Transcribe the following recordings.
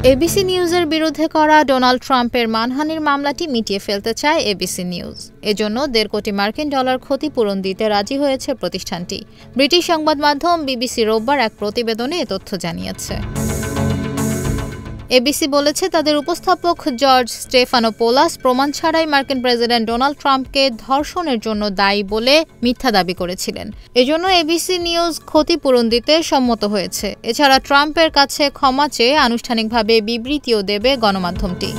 ABC নিউজের বিরুদ্ধে করা ডোনাল্ড ট্রাম্পের মানহানির মামলাটি মিটিয়ে ফেলতে চায় এবিসি নিউজ। এজন্য $1.5 কোটি ক্ষতিপূরণ দিতে রাজি হয়েছে প্রতিষ্ঠানটি। ব্রিটিশ সংবাদ মাধ্যম বিবিসি রোববার এক প্রতিবেদনে এ তথ্য জানিয়েছে। এবিসি বলেছে তাদের উপস্থাপক জর্জ স্টেফানোপোলাস প্রমাণ ছাড়াই মার্কিন প্রেসিডেন্ট ডোনাল্ড ট্রাম্পকে ধর্ষণের জন্য দায়ী বলে মিথ্যা দাবি করেছিলেন। এজন্য এবিসি নিউজ ক্ষতিপূরণ দিতে সম্মত হয়েছে। এছাড়া ট্রাম্পের কাছে ক্ষমা চেয়ে আনুষ্ঠানিকভাবে বিবৃতিও দেবে গণমাধ্যমটি।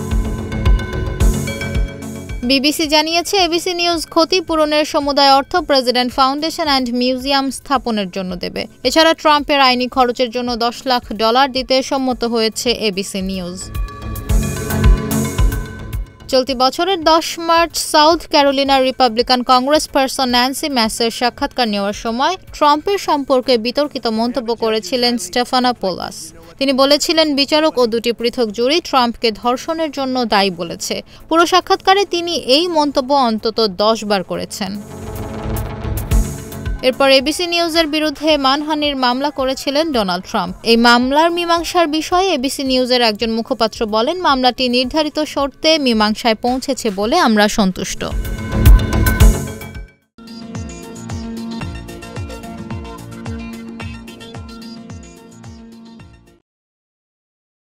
বিবিসি জানিয়েছে এবিসি নিউজ ক্ষতিপূরণের সমুদায় অর্থ প্রেসিডেন্ট ফাউন্ডেশন অ্যান্ড মিউজিয়াম স্থাপনের জন্য দেবে। এছাড়া ট্রাম্পের আইনি খরচের জন্য $10 লাখ দিতে সম্মত হয়েছে এবিসি নিউজ। চলতি বছরের 10 মার্চ সাউথ ক্যারোলিনার রিপাবলিকান কংগ্রেসপারসন ন্যান্সি ম্যাসের সাক্ষাৎকার নেওয়ার সময় ট্রাম্পের সম্পর্কে বিতর্কিত মন্তব্য করেছিলেন স্টেফানোপোলাস। তিনি বলেছিলেন বিচারক ও দুটি পৃথক জুরি ট্রাম্পকে ধর্ষণের জন্য দায়ী বলেছে। পুরো সাক্ষাৎকারে তিনি এই মন্তব্য অন্তত 10 বার করেছেন। এরপর এবিসি নিউজের বিরুদ্ধে মানহানির মামলা করেছিলেন ডোনাল্ড ট্রাম্প। এই মামলার মীমাংসার বিষয়ে এবিসি নিউজের একজন মুখপাত্র বলেন, মামলাটি নির্ধারিত শর্তে মীমাংসায় পৌঁছেছে বলে আমরা সন্তুষ্ট।